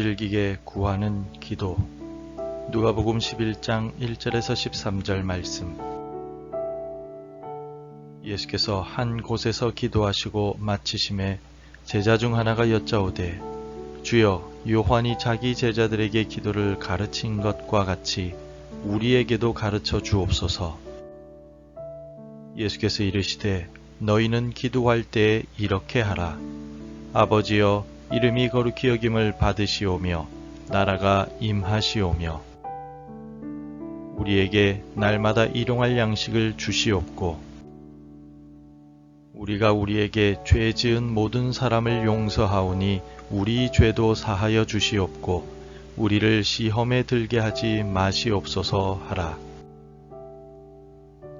즐기게 구하는 기도. 누가복음 11장 1절에서 13절 말씀. 예수께서 한 곳에서 기도하시고 마치심에 제자 중 하나가 여짜오되, 주여, 요한이 자기 제자들에게 기도를 가르친 것과 같이 우리에게도 가르쳐 주옵소서. 예수께서 이르시되, 너희는 기도할 때에 이렇게 하라. 아버지여, 이름이 거룩히 여김을 받으시오며 나라가 임하시오며 우리에게 날마다 일용할 양식을 주시옵고 우리가 우리에게 죄 지은 모든 사람을 용서하오니 우리 죄도 사하여 주시옵고 우리를 시험에 들게 하지 마시옵소서 하라.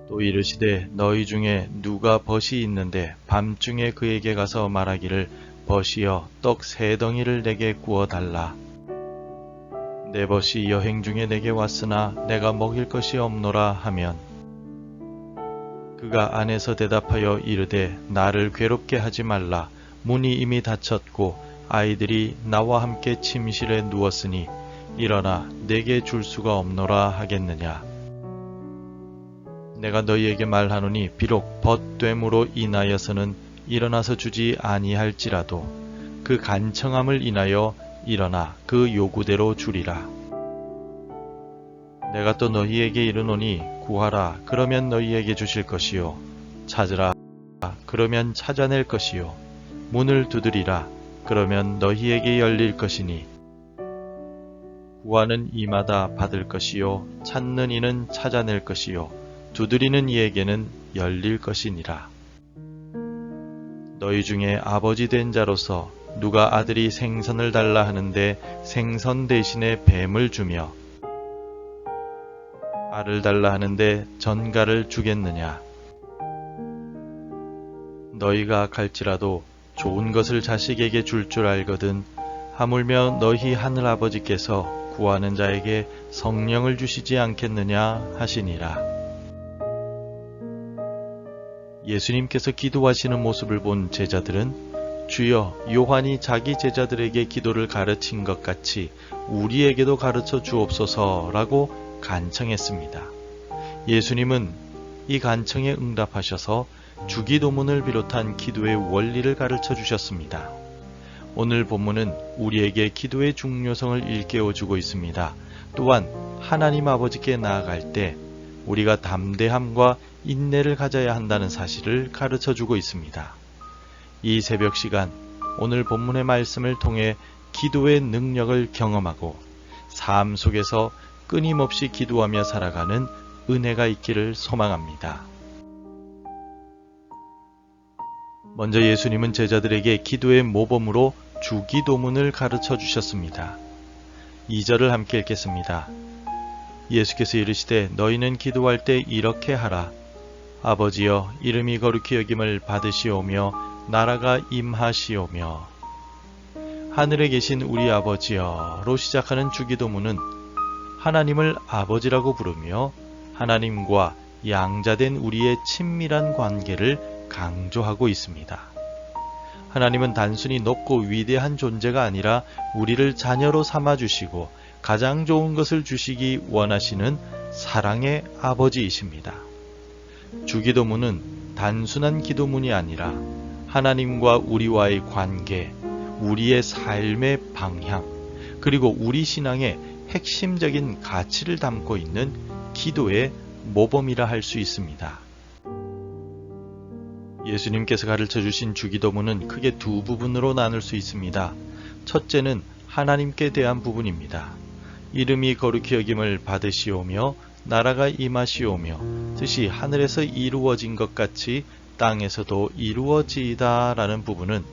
또 이르시되, 너희 중에 누가 벗이 있는데 밤중에 그에게 가서 말하기를, 벗이여, 떡 3덩이를 내게 구워달라. 내 벗이 여행 중에 내게 왔으나 내가 먹일 것이 없노라 하면, 그가 안에서 대답하여 이르되, 나를 괴롭게 하지 말라. 문이 이미 닫혔고 아이들이 나와 함께 침실에 누웠으니 일어나 내게 줄 수가 없노라 하겠느냐. 내가 너희에게 말하노니 비록 벗됨으로 인하여서는 일어나서 주지 아니할지라도 그 간청함을 인하여 일어나 그 요구대로 주리라. 내가 또 너희에게 이르노니 구하라, 그러면 너희에게 주실 것이요, 찾으라, 그러면 찾아낼 것이요, 문을 두드리라, 그러면 너희에게 열릴 것이니 구하는 이마다 받을 것이요, 찾는 이는 찾아낼 것이요, 두드리는 이에게는 열릴 것이니라. 너희 중에 아버지 된 자로서 누가 아들이 생선을 달라 하는데 생선 대신에 뱀을 주며 알을 달라 하는데 전갈을 주겠느냐. 너희가 갈지라도 좋은 것을 자식에게 줄 줄 알거든 하물며 너희 하늘 아버지께서 구하는 자에게 성령을 주시지 않겠느냐 하시니라. 예수님께서 기도하시는 모습을 본 제자들은, 주여, 요한이 자기 제자들에게 기도를 가르친 것 같이 우리에게도 가르쳐 주옵소서라고 간청했습니다. 예수님은 이 간청에 응답하셔서 주기도문을 비롯한 기도의 원리를 가르쳐 주셨습니다. 오늘 본문은 우리에게 기도의 중요성을 일깨워주고 있습니다. 또한 하나님 아버지께 나아갈 때 우리가 담대함과 인내를 가져야 한다는 사실을 가르쳐주고 있습니다. 이 새벽 시간, 오늘 본문의 말씀을 통해 기도의 능력을 경험하고 삶 속에서 끊임없이 기도하며 살아가는 은혜가 있기를 소망합니다. 먼저 예수님은 제자들에게 기도의 모범으로 주기도문을 가르쳐 주셨습니다. 2절을 함께 읽겠습니다. 예수께서 이르시되, 너희는 기도할 때 이렇게 하라. 아버지여, 이름이 거룩히 여김을 받으시오며 나라가 임하시오며. 하늘에 계신 우리 아버지여로 시작하는 주기도문은 하나님을 아버지라고 부르며 하나님과 양자된 우리의 친밀한 관계를 강조하고 있습니다. 하나님은 단순히 높고 위대한 존재가 아니라 우리를 자녀로 삼아주시고 가장 좋은 것을 주시기 원하시는 사랑의 아버지이십니다. 주기도문은 단순한 기도문이 아니라 하나님과 우리와의 관계, 우리의 삶의 방향, 그리고 우리 신앙의 핵심적인 가치를 담고 있는 기도의 모범이라 할 수 있습니다. 예수님께서 가르쳐 주신 주기도문은 크게 두 부분으로 나눌 수 있습니다. 첫째는 하나님께 대한 부분입니다. 이름이 거룩히 여김을 받으시오며 나라가 임하시오며 뜻이 하늘에서 이루어진 것 같이 땅에서도 이루어지이다 라는 부분은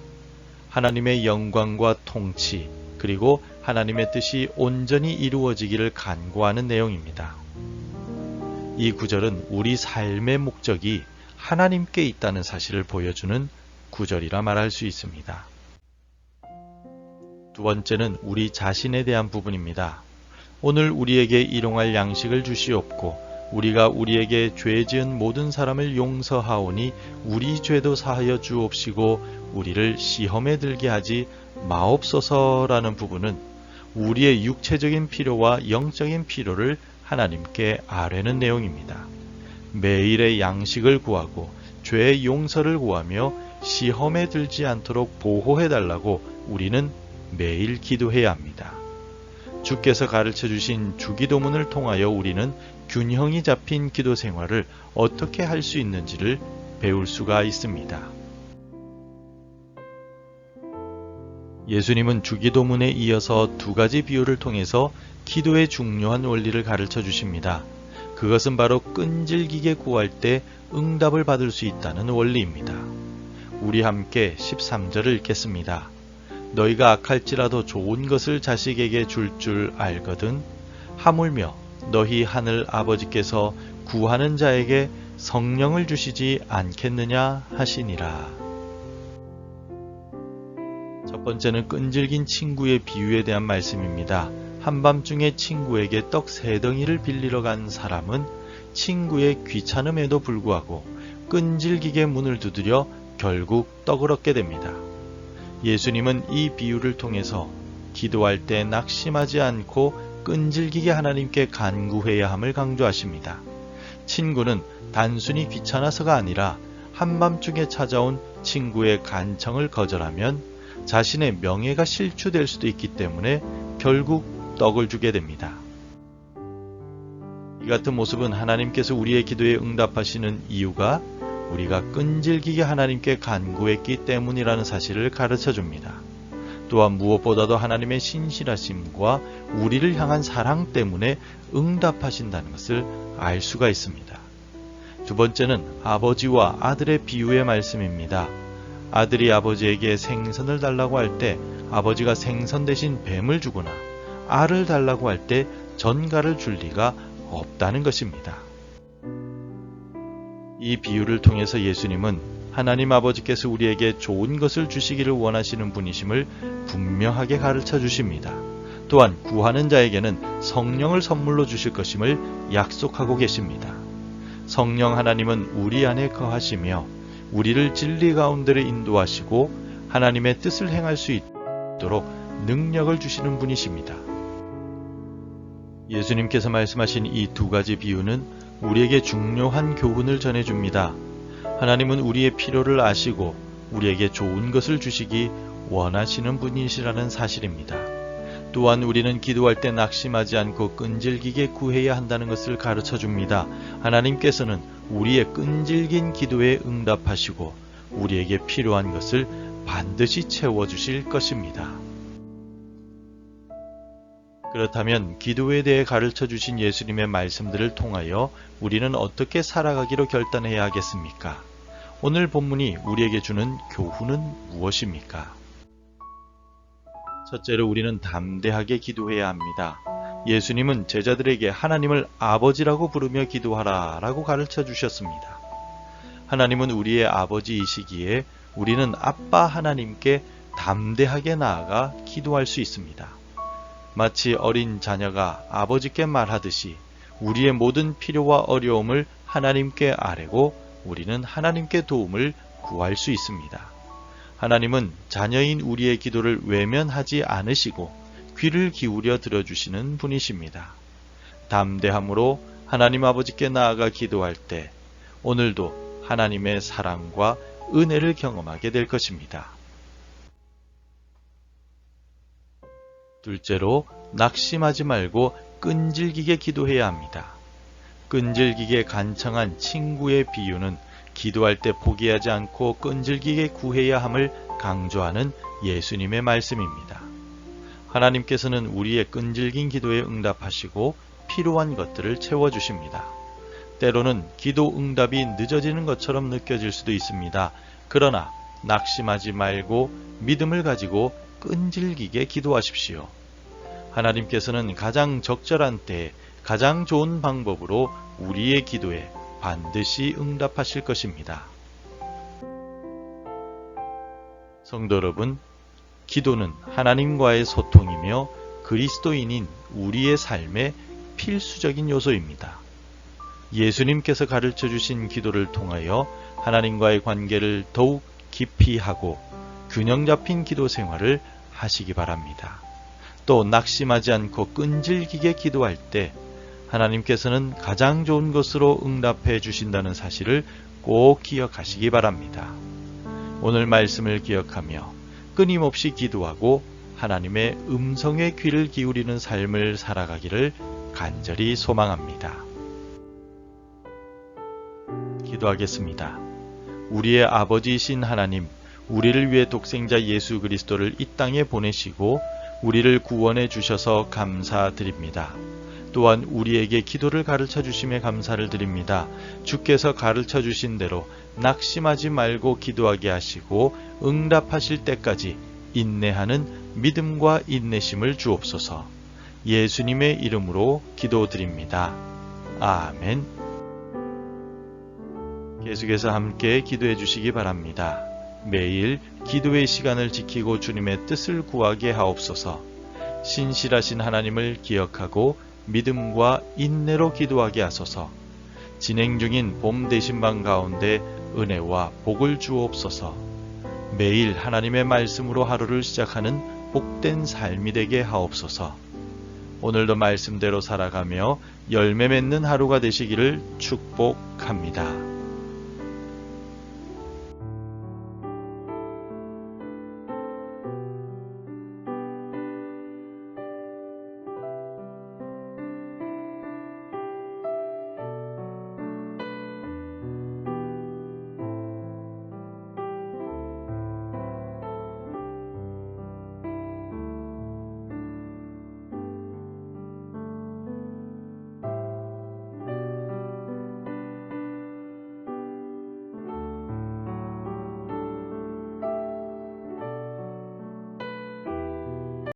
하나님의 영광과 통치 그리고 하나님의 뜻이 온전히 이루어지기를 간구하는 내용입니다. 이 구절은 우리 삶의 목적이 하나님께 있다는 사실을 보여주는 구절이라 말할 수 있습니다. 두 번째는 우리 자신에 대한 부분입니다. 오늘 우리에게 일용할 양식을 주시옵고 우리가 우리에게 죄 지은 모든 사람을 용서하오니 우리 죄도 사하여 주옵시고 우리를 시험에 들게 하지 마옵소서라는 부분은 우리의 육체적인 필요와 영적인 필요를 하나님께 아뢰는 내용입니다. 매일의 양식을 구하고 죄의 용서를 구하며 시험에 들지 않도록 보호해달라고 우리는 매일 기도해야 합니다. 주께서 가르쳐 주신 주기도문을 통하여 우리는 균형이 잡힌 기도 생활을 어떻게 할 수 있는지를 배울 수가 있습니다. 예수님은 주기도문에 이어서 두 가지 비유를 통해서 기도의 중요한 원리를 가르쳐 주십니다. 그것은 바로 끈질기게 구할 때 응답을 받을 수 있다는 원리입니다. 우리 함께 13절을 읽겠습니다. 너희가 악할지라도 좋은 것을 자식에게 줄 알거든 하물며 너희 하늘 아버지께서 구하는 자에게 성령을 주시지 않겠느냐 하시니라. 첫 번째는 끈질긴 친구의 비유에 대한 말씀입니다. 한밤중에 친구에게 떡 3덩이를 빌리러 간 사람은 친구의 귀찮음에도 불구하고 끈질기게 문을 두드려 결국 떡을 얻게 됩니다. 예수님은 이 비유를 통해서 기도할 때 낙심하지 않고 끈질기게 하나님께 간구해야 함을 강조하십니다. 친구는 단순히 귀찮아서가 아니라 한밤중에 찾아온 친구의 간청을 거절하면 자신의 명예가 실추될 수도 있기 때문에 결국 떡을 주게 됩니다. 이 같은 모습은 하나님께서 우리의 기도에 응답하시는 이유가 우리가 끈질기게 하나님께 간구했기 때문이라는 사실을 가르쳐 줍니다. 또한 무엇보다도 하나님의 신실하심과 우리를 향한 사랑 때문에 응답하신다는 것을 알 수가 있습니다. 두 번째는 아버지와 아들의 비유의 말씀입니다. 아들이 아버지에게 생선을 달라고 할 때 아버지가 생선 대신 뱀을 주거나 알을 달라고 할 때 전갈을 줄 리가 없다는 것입니다. 이 비유를 통해서 예수님은 하나님 아버지께서 우리에게 좋은 것을 주시기를 원하시는 분이심을 분명하게 가르쳐 주십니다. 또한 구하는 자에게는 성령을 선물로 주실 것임을 약속하고 계십니다. 성령 하나님은 우리 안에 거하시며 우리를 진리 가운데로 인도하시고 하나님의 뜻을 행할 수 있도록 능력을 주시는 분이십니다. 예수님께서 말씀하신 이 두 가지 비유는 우리에게 중요한 교훈을 전해줍니다. 하나님은 우리의 필요를 아시고 우리에게 좋은 것을 주시기 원하시는 분이시라는 사실입니다. 또한 우리는 기도할 때 낙심하지 않고 끈질기게 구해야 한다는 것을 가르쳐 줍니다. 하나님께서는 우리의 끈질긴 기도에 응답하시고 우리에게 필요한 것을 반드시 채워주실 것입니다. 그렇다면 기도에 대해 가르쳐 주신 예수님의 말씀들을 통하여 우리는 어떻게 살아가기로 결단해야 하겠습니까? 오늘 본문이 우리에게 주는 교훈은 무엇입니까? 첫째로 우리는 담대하게 기도해야 합니다. 예수님은 제자들에게 하나님을 아버지라고 부르며 기도하라 라고 가르쳐 주셨습니다. 하나님은 우리의 아버지이시기에 우리는 아빠 하나님께 담대하게 나아가 기도할 수 있습니다. 마치 어린 자녀가 아버지께 말하듯이 우리의 모든 필요와 어려움을 하나님께 아뢰고 우리는 하나님께 도움을 구할 수 있습니다. 하나님은 자녀인 우리의 기도를 외면하지 않으시고 귀를 기울여 들어주시는 분이십니다. 담대함으로 하나님 아버지께 나아가 기도할 때 오늘도 하나님의 사랑과 은혜를 경험하게 될 것입니다. 둘째로 낙심하지 말고 끈질기게 기도해야 합니다. 끈질기게 간청한 친구의 비유는 기도할 때 포기하지 않고 끈질기게 구해야 함을 강조하는 예수님의 말씀입니다. 하나님께서는 우리의 끈질긴 기도에 응답하시고 필요한 것들을 채워주십니다. 때로는 기도 응답이 늦어지는 것처럼 느껴질 수도 있습니다. 그러나 낙심하지 말고 믿음을 가지고 끈질기게 기도하십시오. 하나님께서는 가장 적절한 때에 가장 좋은 방법으로 우리의 기도에 반드시 응답하실 것입니다. 성도 여러분, 기도는 하나님과의 소통이며 그리스도인인 우리의 삶의 필수적인 요소입니다. 예수님께서 가르쳐 주신 기도를 통하여 하나님과의 관계를 더욱 깊이 하고 균형 잡힌 기도 생활을 하시기 바랍니다. 또 낙심하지 않고 끈질기게 기도할 때 하나님께서는 가장 좋은 것으로 응답해 주신다는 사실을 꼭 기억하시기 바랍니다. 오늘 말씀을 기억하며 끊임없이 기도하고 하나님의 음성에 귀를 기울이는 삶을 살아가기를 간절히 소망합니다. 기도하겠습니다. 우리의 아버지이신 하나님, 우리를 위해 독생자 예수 그리스도를 이 땅에 보내시고 우리를 구원해 주셔서 감사드립니다. 또한 우리에게 기도를 가르쳐 주심에 감사를 드립니다. 주께서 가르쳐 주신 대로 낙심하지 말고 기도하게 하시고 응답하실 때까지 인내하는 믿음과 인내심을 주옵소서. 예수님의 이름으로 기도드립니다. 아멘. 계속해서 함께 기도해 주시기 바랍니다. 매일 기도의 시간을 지키고 주님의 뜻을 구하게 하옵소서. 신실하신 하나님을 기억하고 믿음과 인내로 기도하게 하소서. 진행 중인 봄 대신방 가운데 은혜와 복을 주옵소서. 매일 하나님의 말씀으로 하루를 시작하는 복된 삶이 되게 하옵소서. 오늘도 말씀대로 살아가며 열매 맺는 하루가 되시기를 축복합니다.